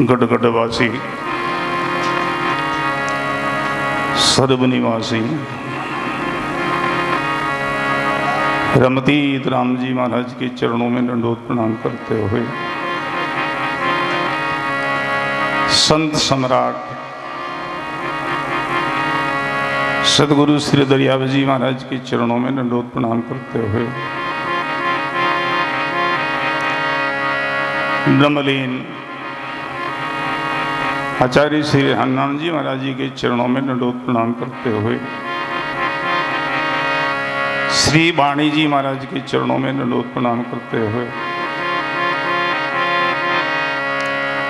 गढ़गढ़वासी सर्वनिवासी रमतीत राम जी महाराज के चरणों में दंडोत प्रणाम करते हुए संत सम्राट सदगुरु श्री दरियाव जी महाराज के चरणों में दंडोत प्रणाम करते हुए ब्रह्मलीन आचार्य श्री हनुमान जी महाराज जी के चरणों में दंडोत प्रणाम करते हुए श्री वाणी जी महाराज के चरणों में दंडोत प्रणाम करते हुए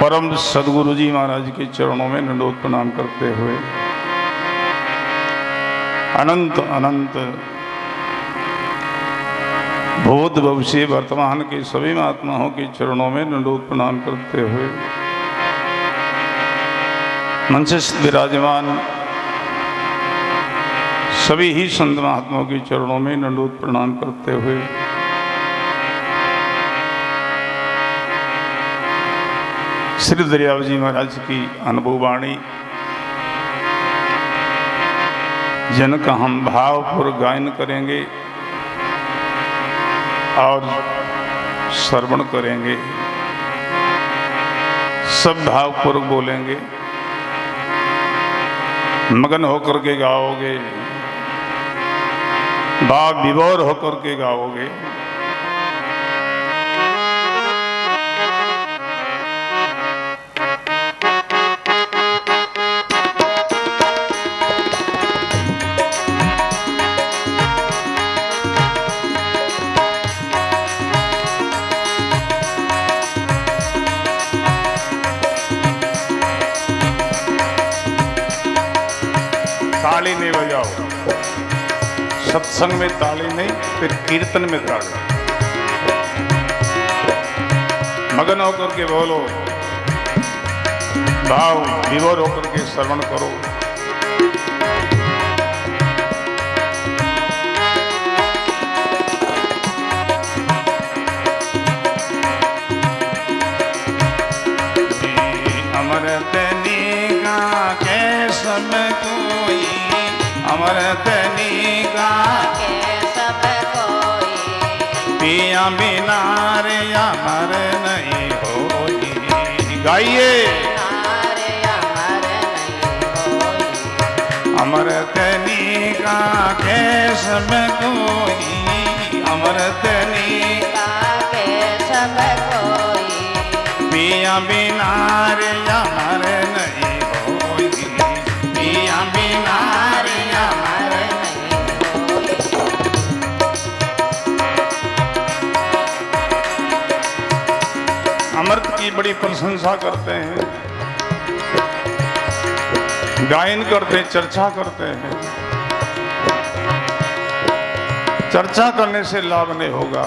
परम सदगुरु जी महाराज के चरणों में दंडोत प्रणाम करते हुए अनंत अनंत भूत भविष्य वर्तमान के सभी महात्माओं के चरणों में दंडोत प्रणाम करते हुए मंचस्थ विराजमान सभी ही संत महात्माओं के चरणों में दंडोत प्रणाम करते हुए श्री दरियाव जी महाराज की अनुभव वाणी जिनका हम भावपूर्वक गायन करेंगे और श्रवण करेंगे, सब भावपूर्वक बोलेंगे, मगन होकर के गाओगे, भाव विभोर होकर के गाओगे। ताली नहीं बजाओ, सत्संग में ताली नहीं, फिर कीर्तन में ताली। मगन होकर के बोलो, भाव विभोर होकर के श्रवण करो। अमृत निगा के सब कोई, अमृत निगा के सब कोई, पिया बिना रे अमर नहीं होई। गाइए अमृत निगा के सब कोई, अमृत निगा के सब कोई, पिया बिना रे अमर नहीं होई, पिया बिना रे अमर नहीं होई। अमृत की बड़ी प्रशंसा करते हैं, गायन करते हैं, चर्चा करते हैं। चर्चा करने से लाभ नहीं होगा,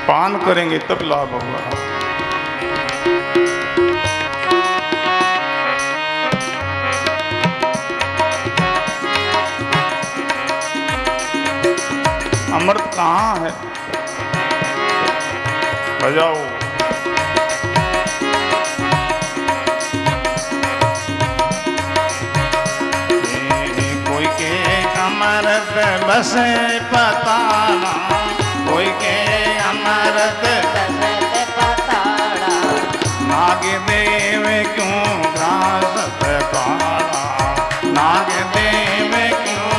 पान करेंगे तब लाभ होगा। अमृत कहाँ है? बजाओ। कोई के अमृत बस पता ना, कोई के अमृत बस पता ना, नाग देव क्यों ग्रासत काला, नाग देव क्यों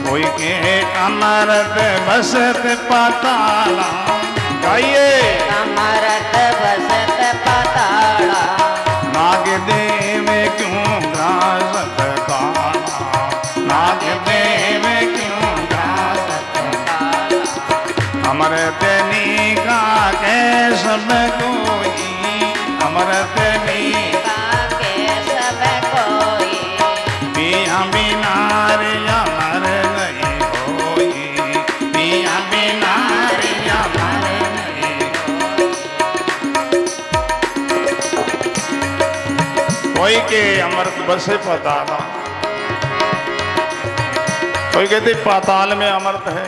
कोई के अमृत बसत पाताला। गाइए अमृत बसत पाताला, नाग देव क्यों ग्रासत काला, नाग देव क्यों ग्रासत काला। अमृत निगा के सब कोई, अमृत निगा के सब कोई, पिया बिना रे अमर नहीं होई, पिया बिना रे अमर नहीं होई। कोई के अमृत बसे पाताल, कोई कहते पाताल में अमृत है,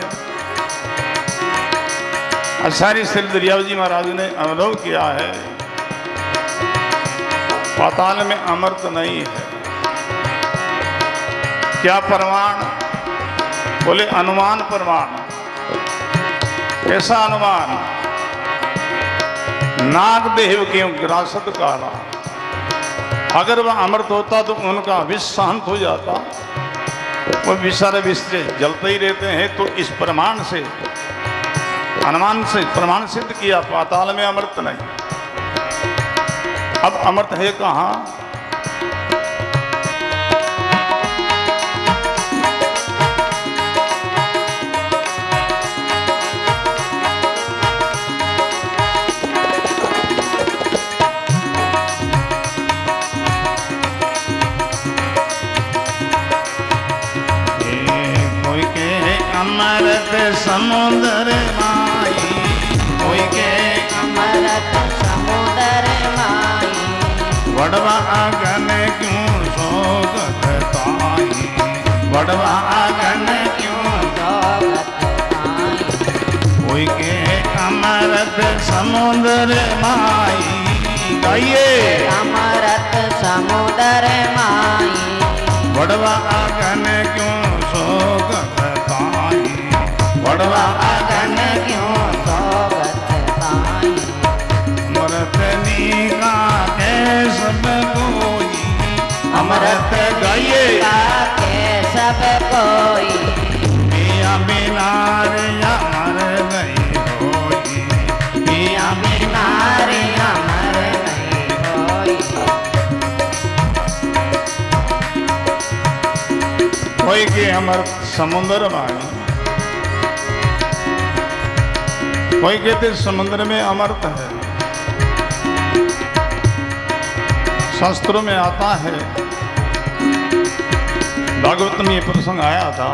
आचार्य श्री दरियाव जी महाराज ने अनुभव किया है, पाताल में अमृत नहीं है। क्या प्रमाण? बोले अनुमान प्रमाण। कैसा अनुमान? नाग देव क्यों गिरासत काला, अगर वह अमृत होता तो उनका विष शांत हो जाता, वो विषार विष से जलते ही रहते हैं। तो इस प्रमाण से, अनुमान से प्रमाण सिद्ध किया पाताल में अमृत नहीं। अब अमृत है कहाँ? अमृत समुद्र माई, कोई के अमृत समुद्र माई, वडवा आंगन क्यों सोगत ताई, वडवा आंगन क्यों सोगत ताई, कोई के अमृत समुद्र माई। गाइए अमृत समुद्र माई, वडवा आंगन क्यों सोगत ताई, वडवा आंगन क्यों सोगत ताई, अमृत नीका के सब कोई, अमृत गाइए के सब कोई, पिया बिना रे अमर नहीं होई, पिया बिना नारे अमर नहीं होई, कोई के अमृत समुद्र माई। कोई कहते समुद्र में अमृत है। शास्त्रों में आता है, भागवत में ये प्रसंग आया था,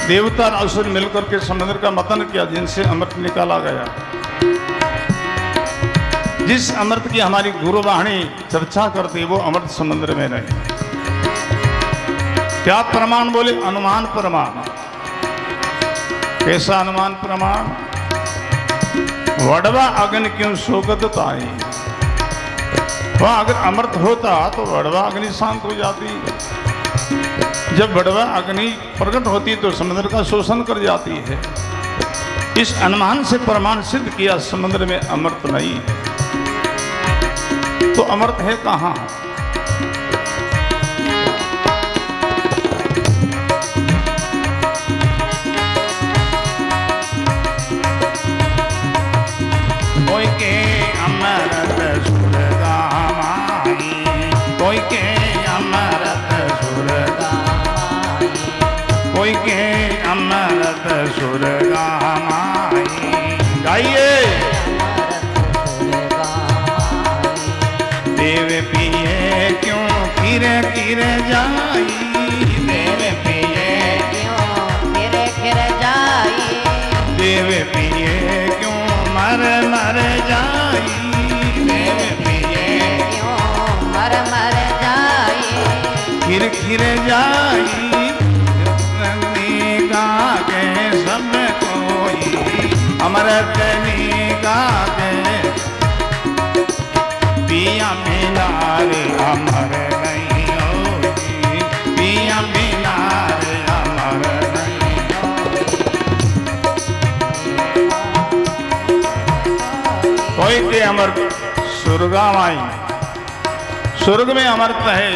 देवता और असुर मिलकर के समुद्र का मंथन किया, जिनसे अमृत निकाला गया। जिस अमृत की हमारी गुरुवाणी चर्चा करती, वो अमृत समुद्र में नहीं। क्या प्रमाण? बोले अनुमान प्रमाण। कैसा अनुमान प्रमाण? वडवा अग्नि क्यों सोगत ताई, वह अगर अमृत होता तो वडवा अग्नि शांत हो जाती। जब वडवा अग्नि प्रकट होती तो समुद्र का शोषण कर जाती है। इस अनुमान से प्रमाण सिद्ध किया समुद्र में अमृत नहीं है। तो अमृत है कहाँ? कोई के अमृत सुरगा माई, कोई के अमृत सुरगा माई, कोई के अमृत सुरगा माई। गाइए देव पिए क्यों किर किर जाई, देव पिए क्यों फिर जाई, देव पिए क्यों मर मर जाई, देव पिए क्यों मर मर जाई, खिर खिर जाई। गा के सब कोई अमृत गा के, पिया बिना रे अमर नहीं होगी, पिया बिना रे अमर नहीं होगी। कोई के अमृत स्वर्गा माई, स्वर्ग में अमृत है।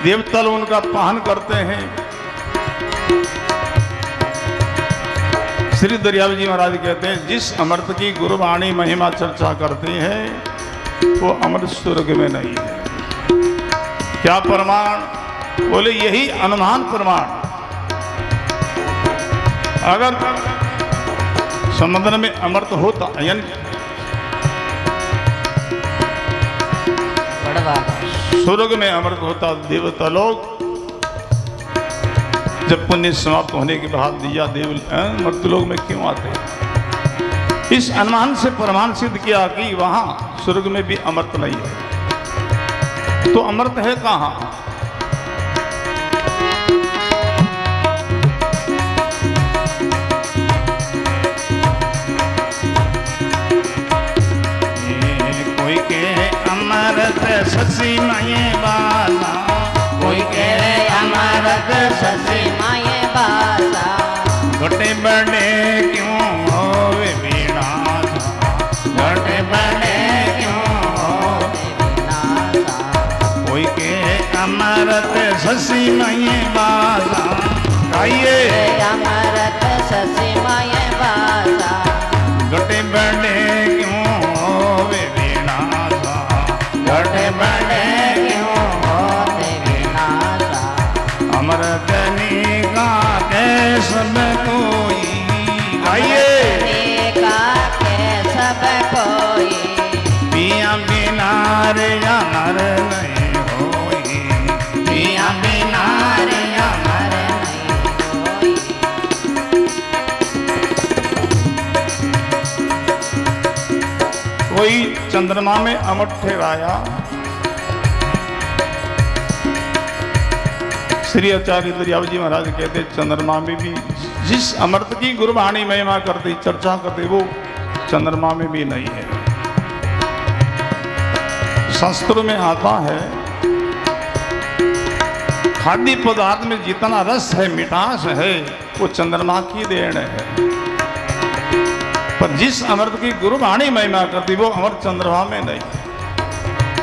देवता लोग उनका पान करते हैं। श्री दरियाव जी महाराज कहते हैं, जिस अमृत की गुरुवाणी महिमा चर्चा करती है वो अमृत स्वर्ग में नहीं है। क्या प्रमाण? बोले यही अनुमान प्रमाण। अगर समुद्र में अमृत होता, यानी स्वर्ग में अमृत होता, देवता लोग जब पुण्य समाप्त होने के बाद दिया देव मर्तलोक में क्यों आते हैं? इस अनुमान से प्रमाण सिद्ध किया कि वहां स्वर्ग में भी अमृत नहीं है। तो अमृत है कहाँ? शशि माये बासा कोई कहे अमृत शशि माये बासा घटे बड़े क्यों होवे विनाशा घटे बड़े क्यों होवे विनाशा कोई के अमृत शशि माये बासा गाइए अमृत शशि माये बासा घटे बड़े क्यों होवे विनाशा घटे बड़े क्यों होते विनाशा अमृत निगा के सब कोई गाइए का के सब कोई पिया बिना रे अमर नहीं होई पिया बिना रे अमर नहीं कोई कोई चंद्रमा में अमर ठहराया। श्री आचार्य दरियाव जी महाराज कहते चंद्रमा में भी जिस अमृत की गुरबाणी महिमा करते चर्चा करते वो चंद्रमा में भी नहीं है। शास्त्रों में आता है खाद्य पदार्थ में जितना रस है मिठास है वो चंद्रमा की देन है, पर जिस अमृत की गुरबाणी महिमा करती वो अमृत चंद्रमा में नहीं।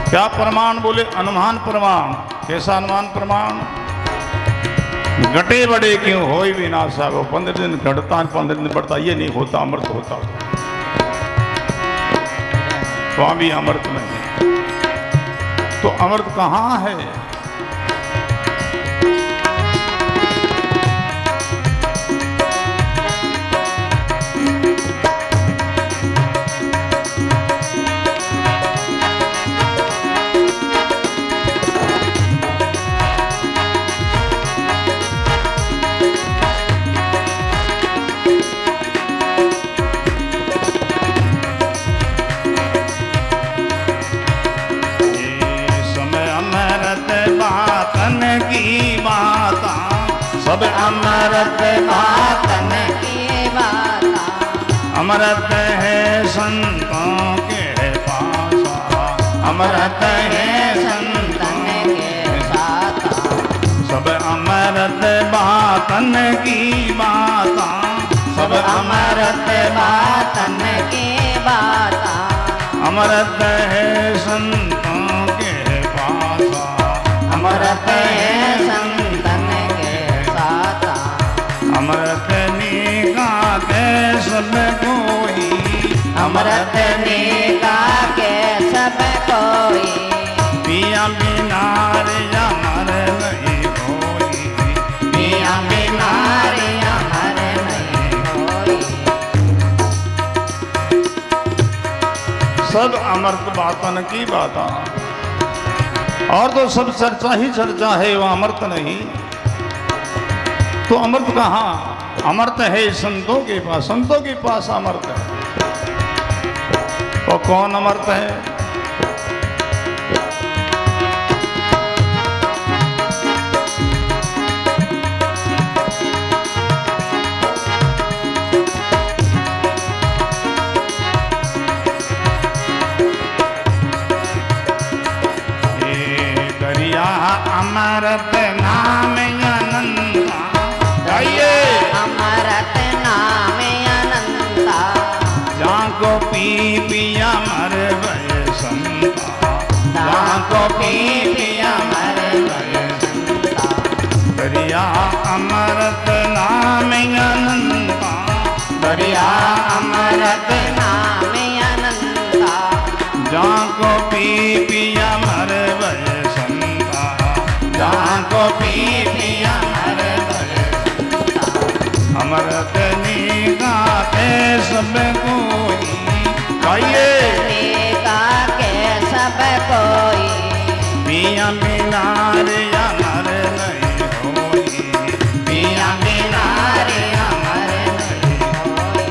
क्या प्रमाण बोले? अनुमान प्रमाण। कैसा अनुमान प्रमाण? घटे बड़े क्यों हो ही विनाशा वो 15 दिन घटता 15 दिन बढ़ता ये नहीं होता अमृत होता वहां भी अमृत नहीं। तो अमृत कहाँ है? सब अमृत बातन की बाता अमृत है संतों के पासा अमृत है संतों के साथा सब अमृत बातन की बाता सब अमृत बातन की बाता अमृत है संतों के पासा अमृत है संतन के साथा अमृत निगा के सब कोई अमृत निगा के सब कोई पिया बिना रे अमर नहीं होई पिया बिना रे अमर नहीं होई सब अमृत बातन की बाता और तो सब चर्चा ही चर्चा है वो अमृत नहीं। तो अमृत कहाँ? अमृत है संतों के पास। संतों के पास अमृत है। और कौन अमृत है? अमृत नाम अनंता गाइए अमृत नाम अनंता जाको पी पिया मर भय संता जाको पी पिया मर भय संता दरिया अमृत नाम अनंता दरिया अमृत नाम अनंता जाको पी पिया मर भय संता जाको पी पिया मर भय अमृत निगा के सब कोई गाइए निगा के सब कोई पिया बिना रे अमर नहीं होई पिया बिना रे अमर नहीं होई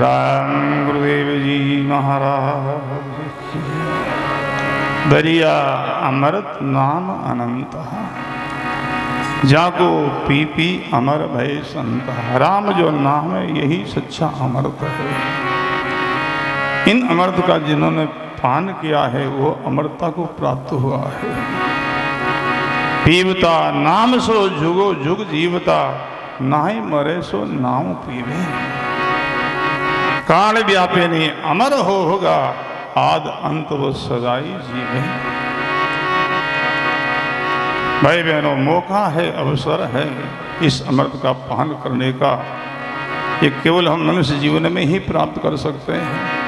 राम गुरुदेव जी महाराज दरिया अमृत नाम अनंत जाको पी पी अमर भय संता। राम जो नाम है यही सच्चा अमृत है। इन अमृत का जिन्होंने पान किया है वो अमरता को प्राप्त हुआ है। पीवता नाम सो जुगो जुग जीवता, नाहि मरे सो नाम पीवे। काल व्यापे ने अमर होगा, आद अंत वो सदाई जीवे। भाई बहनों, मौका है, अवसर है इस अमृत का पान करने का। ये केवल हम मनुष्य जीवन में ही प्राप्त कर सकते हैं।